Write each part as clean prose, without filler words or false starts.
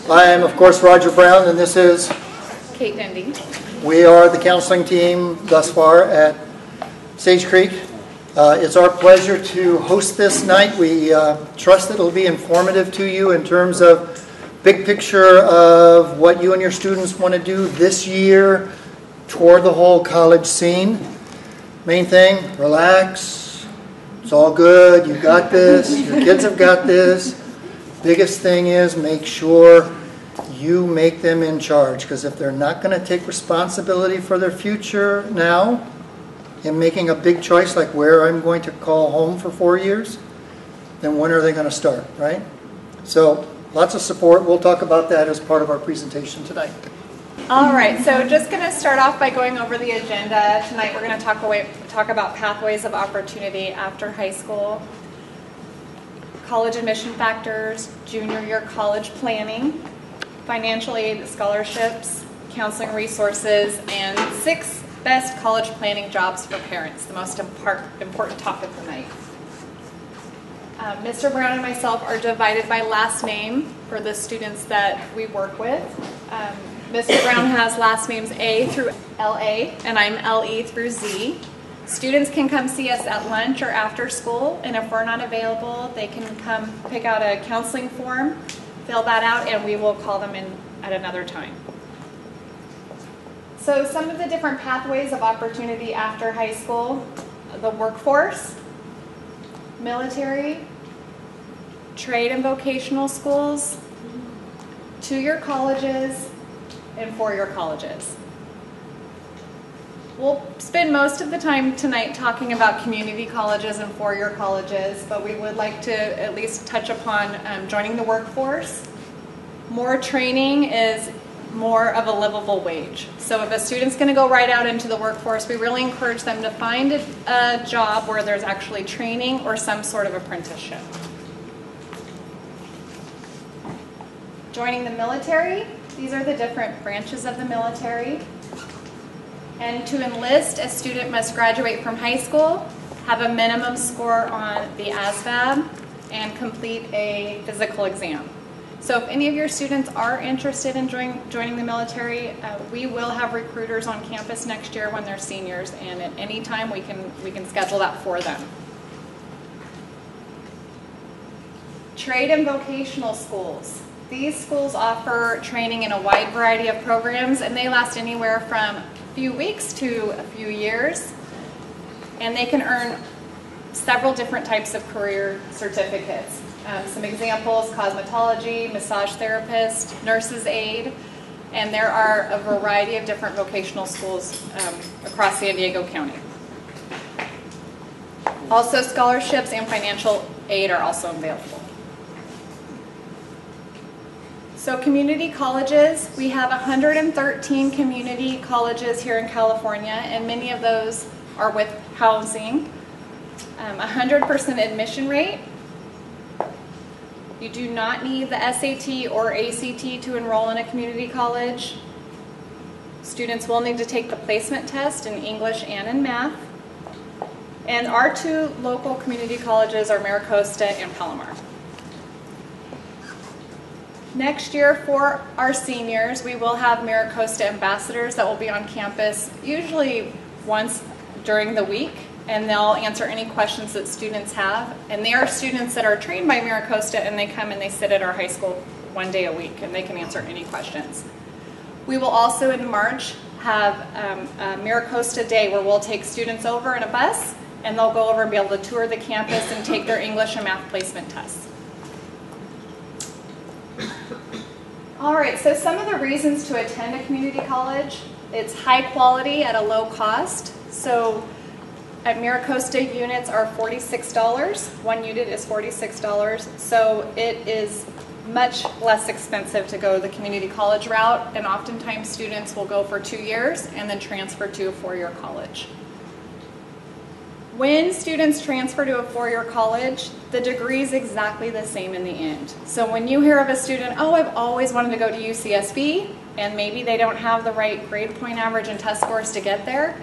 I am, of course, Roger Brown, and this is Kate Dendy. We are the counseling team thus far at Sage Creek. It's our pleasure to host this night. We trust that it'll be informative to you in terms of big picture of what you and your students want to do this year toward the whole college scene. Main thing, relax. It's all good. You got this. Your kids have got this. Biggest thing is make sure you make them in charge, because if they're not going to take responsibility for their future now in making a big choice like where I'm going to call home for 4 years, then when are they going to start, right? So lots of support. We'll talk about that as part of our presentation tonight. All right, so just going to start off by going over the agenda. Tonight we're going to talk about pathways of opportunity after high school, college admission factors, junior year college planning, financial aid, scholarships, counseling resources, and 6 best college planning jobs for parents, the most important topic tonight. Mr. Brown and myself are divided by last name for the students that we work with. Mr. Brown has last names A through LA, and I'm LE through Z. Students can come see us at lunch or after school, and if we're not available, they can come pick out a counseling form, fill that out, and we will call them in at another time. So some of the different pathways of opportunity after high school: the workforce, military, trade and vocational schools, 2-year colleges, and 4-year colleges. We'll spend most of the time tonight talking about community colleges and 4-year colleges, but we would like to at least touch upon joining the workforce. More training is more of a livable wage. So if a student's going to go right out into the workforce, we really encourage them to find a job where there's actually training or some sort of apprenticeship. Joining the military, these are the different branches of the military. And to enlist, a student must graduate from high school, have a minimum score on the ASVAB, and complete a physical exam. So if any of your students are interested in joining the military, we will have recruiters on campus next year when they're seniors, and at any time we can schedule that for them. Trade and vocational schools. These schools offer training in a wide variety of programs, and they last anywhere from a few weeks to a few years, and they can earn several different types of career certificates. Some examples: cosmetology, massage therapist, nurse's aide, and there are a variety of different vocational schools across San Diego County. Also, scholarships and financial aid are also available. So community colleges, we have 113 community colleges here in California, and many of those are with housing. 100% admission rate. You do not need the SAT or ACT to enroll in a community college. Students will need to take the placement test in English and in math. And our 2 local community colleges are Maricosta and Palomar. Next year, for our seniors, we will have Maricosta ambassadors that will be on campus usually once during the week, and they'll answer any questions that students have. And they are students that are trained by Maricosta, and they come and they sit at our high school 1 day a week, and they can answer any questions. We will also in March have a Maricosta Day where we'll take students over in a bus, and they'll go over and be able to tour the campus and take their English and math placement tests. All right, so some of the reasons to attend a community college: it's high quality at a low cost. So at Maricosta, units are $46. 1 unit is $46. So it is much less expensive to go the community college route, and oftentimes students will go for 2 years and then transfer to a 4-year college. When students transfer to a 4-year college, the degree is exactly the same in the end. So when you hear of a student, oh, I've always wanted to go to UCSB, and maybe they don't have the right grade point average and test scores to get there,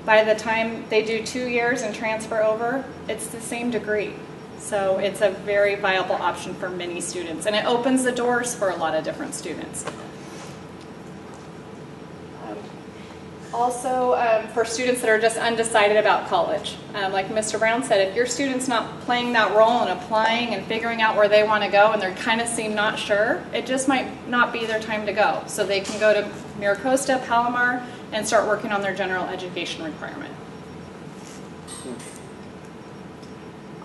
by the time they do 2 years and transfer over, it's the same degree. So it's a very viable option for many students, and it opens the doors for a lot of different students. Also, for students that are just undecided about college, like Mr. Brown said, if your student's not playing that role and applying and figuring out where they want to go and they're kind of seem not sure, it just might not be their time to go. So they can go to Miracosta, Palomar, and start working on their general education requirement.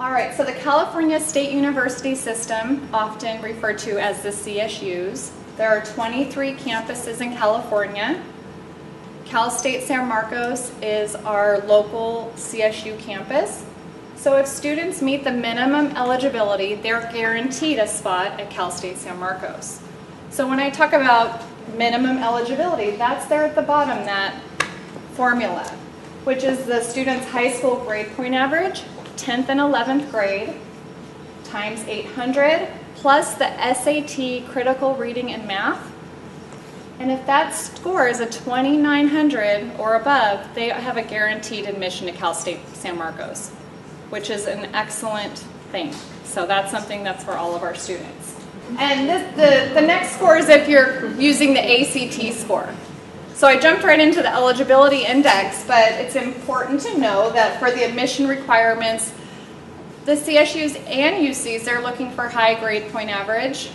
All right, so the California State University system, often referred to as the CSUs, there are 23 campuses in California. Cal State San Marcos is our local CSU campus. So if students meet the minimum eligibility, they're guaranteed a spot at Cal State San Marcos. So when I talk about minimum eligibility, that's there at the bottom, that formula, which is the student's high school grade point average, 10th and 11th grade, times 800, plus the SAT critical reading and math. And if that score is a 2,900 or above, they have a guaranteed admission to Cal State San Marcos, which is an excellent thing. So that's something that's for all of our students. And the next score is if you're using the ACT score. So I jumped right into the eligibility index, but it's important to know that for the admission requirements, the CSUs and UCs, they're looking for high grade point average.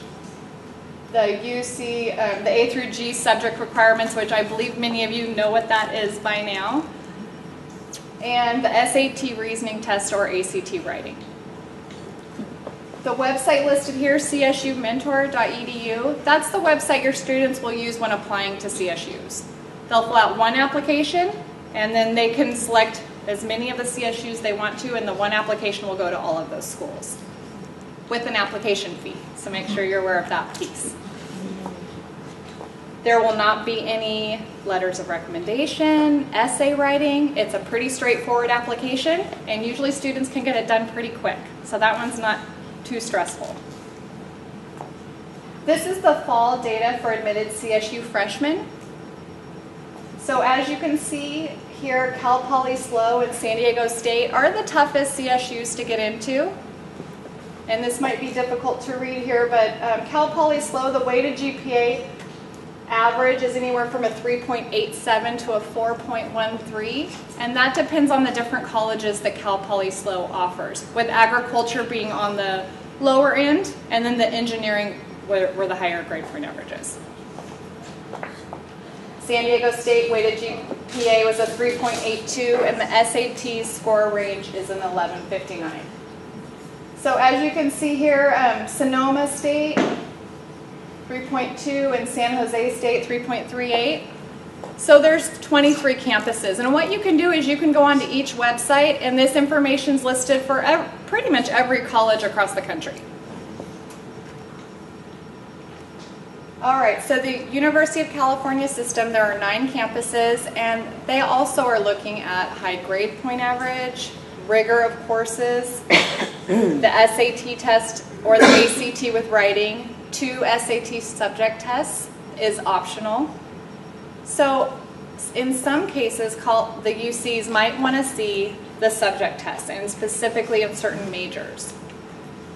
The UC, the A through G subject requirements, which I believe many of you know what that is by now, and the SAT reasoning test or ACT writing. The website listed here, csumentor.edu, that's the website your students will use when applying to CSUs. They'll fill out one application, and then they can select as many of the CSUs they want to, and the one application will go to all of those schools with an application fee. So make sure you're aware of that piece. There will not be any letters of recommendation, essay writing. It's a pretty straightforward application, and usually students can get it done pretty quick. So that one's not too stressful. This is the fall data for admitted CSU freshmen. So as you can see here, Cal Poly SLO and San Diego State are the toughest CSUs to get into. And this might be difficult to read here, but Cal Poly SLO, the weighted GPA average is anywhere from a 3.87 to a 4.13, and that depends on the different colleges that Cal Poly SLO offers, with agriculture being on the lower end, and then the engineering where the higher grade point average is. San Diego State weighted GPA was a 3.82, and the SAT score range is an 1159. So as you can see here, Sonoma State, 3.2, and San Jose State, 3.38. So there's 23 campuses, and what you can do is you can go onto each website, and this information is listed for pretty much every college across the country. All right, so the University of California system, there are 9 campuses, and they also are looking at high grade point average, rigor of courses, the SAT test or the ACT with writing, 2 SAT subject tests is optional. So in some cases, the UCs might want to see the subject test, and specifically in certain majors.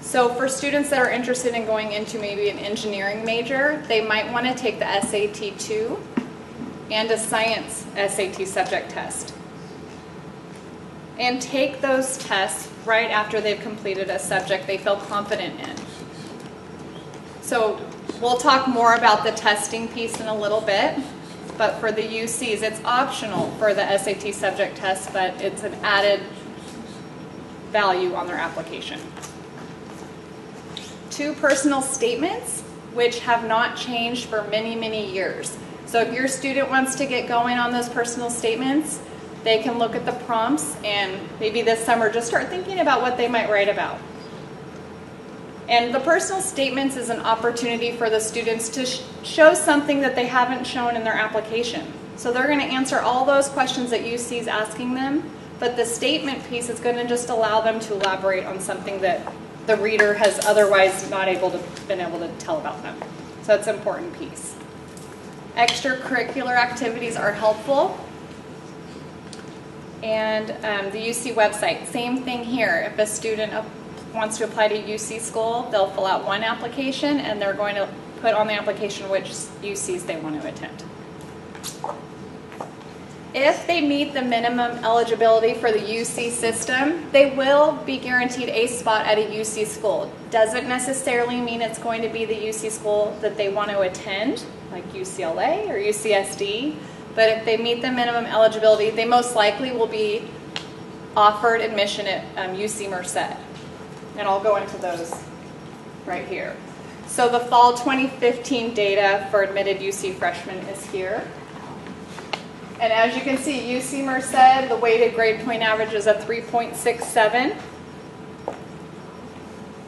So for students that are interested in going into maybe an engineering major, they might want to take the SAT 2 and a science SAT subject test. And take those tests right after they've completed a subject they feel confident in. So we'll talk more about the testing piece in a little bit, but for the UCs, it's optional for the SAT subject test, but it's an added value on their application. 2 personal statements, which have not changed for many, many years. So if your student wants to get going on those personal statements, they can look at the prompts and maybe this summer just start thinking about what they might write about. And the personal statements is an opportunity for the students to show something that they haven't shown in their application. So they're going to answer all those questions that UC is asking them, but the statement piece is going to just allow them to elaborate on something that the reader has otherwise not been able to tell about them. So that's an important piece. Extracurricular activities are helpful. And the UC website, same thing here. If a student wants to apply to UC school, they'll fill out one application and they're going to put on the application which UCs they want to attend. If they meet the minimum eligibility for the UC system, they will be guaranteed a spot at a UC school. Doesn't necessarily mean it's going to be the UC school that they want to attend, like UCLA or UCSD, but if they meet the minimum eligibility, they most likely will be offered admission at UC Merced. And I'll go into those right here. So the fall 2015 data for admitted UC freshmen is here. And as you can see, UC Merced, the weighted grade point average is a 3.67.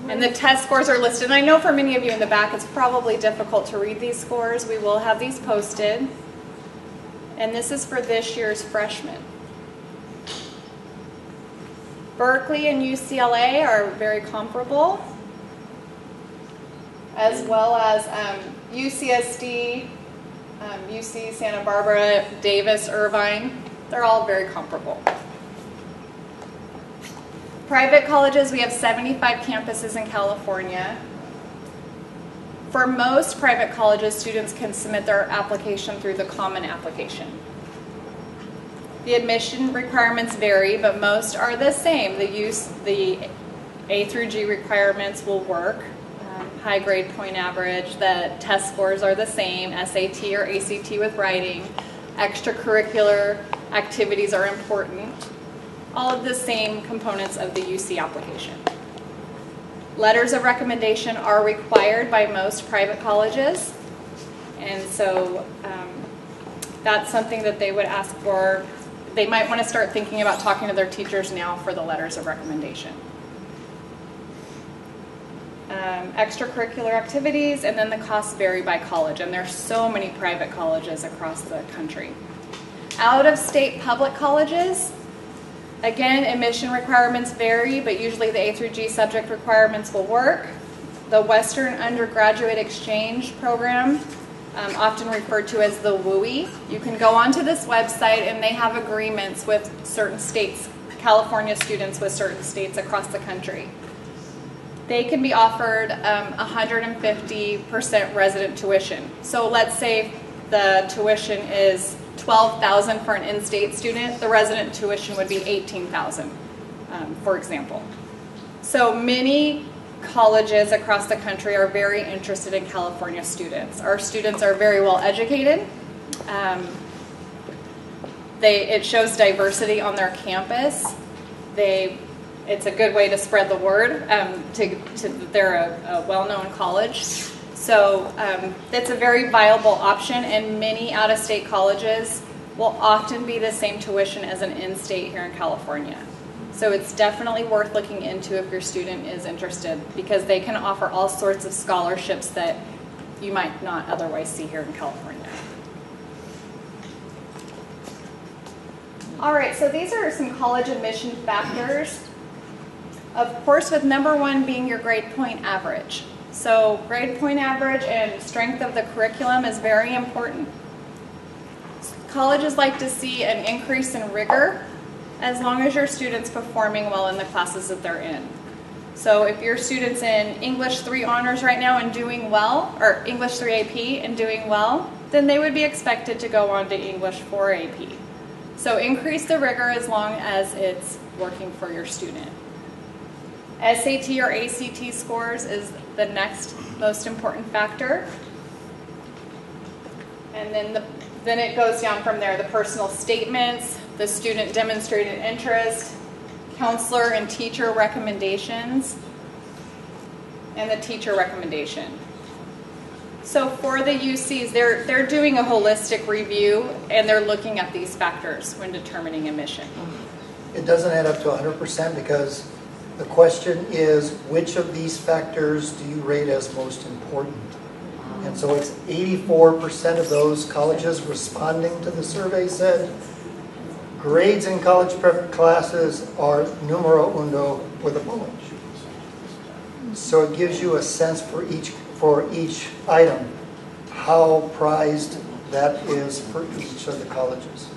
And the test scores are listed. And I know for many of you in the back, it's probably difficult to read these scores. We will have these posted. And this is for this year's freshmen. Berkeley and UCLA are very comparable, as well as UCSD, UC Santa Barbara, Davis, Irvine. They're all very comparable. Private colleges, we have 75 campuses in California. For most private colleges, students can submit their application through the Common Application. The admission requirements vary, but most are the same. The A through G requirements will work. High grade point average, the test scores are the same, SAT or ACT with writing. Extracurricular activities are important. All of the same components of the UC application. Letters of recommendation are required by most private colleges, and so that's something that they would ask for. They might want to start thinking about talking to their teachers now for the letters of recommendation. Extracurricular activities, and then the costs vary by college, and there's so many private colleges across the country. Out-of-state public colleges, again, admission requirements vary, but usually the A through G subject requirements will work. The Western Undergraduate Exchange Program, often referred to as the WUI, you can go onto this website and they have agreements with certain states, California students with certain states across the country. They can be offered 150% resident tuition. So let's say the tuition is $12,000 for an in-state student, the resident tuition would be $18,000, for example. So many colleges across the country are very interested in California students. Our students are very well educated. It shows diversity on their campus. It's a good way to spread the word that they're a well-known college. So it's a very viable option, and many out-of-state colleges will often be the same tuition as an in-state here in California. So it's definitely worth looking into if your student is interested, because they can offer all sorts of scholarships that you might not otherwise see here in California. All right, so these are some college admission factors. Of course, with number one being your grade point average. So grade point average and strength of the curriculum is very important. Colleges like to see an increase in rigor as long as your student's performing well in the classes that they're in. So if your student's in English 3 honors right now and doing well, or English 3 AP and doing well, then they would be expected to go on to English 4 AP. So increase the rigor as long as it's working for your student. SAT or ACT scores is the next most important factor. And then it goes down from there. The personal statements, the student demonstrated interest, counselor and teacher recommendations, and the teacher recommendation. So for the UCs, they're doing a holistic review, and they're looking at these factors when determining admission. It doesn't add up to 100% because the question is, which of these factors do you rate as most important? And so it's 84% of those colleges responding to the survey said grades in college prep classes are numero uno with a bullet. So it gives you a sense for each item how prized that is for each of the colleges.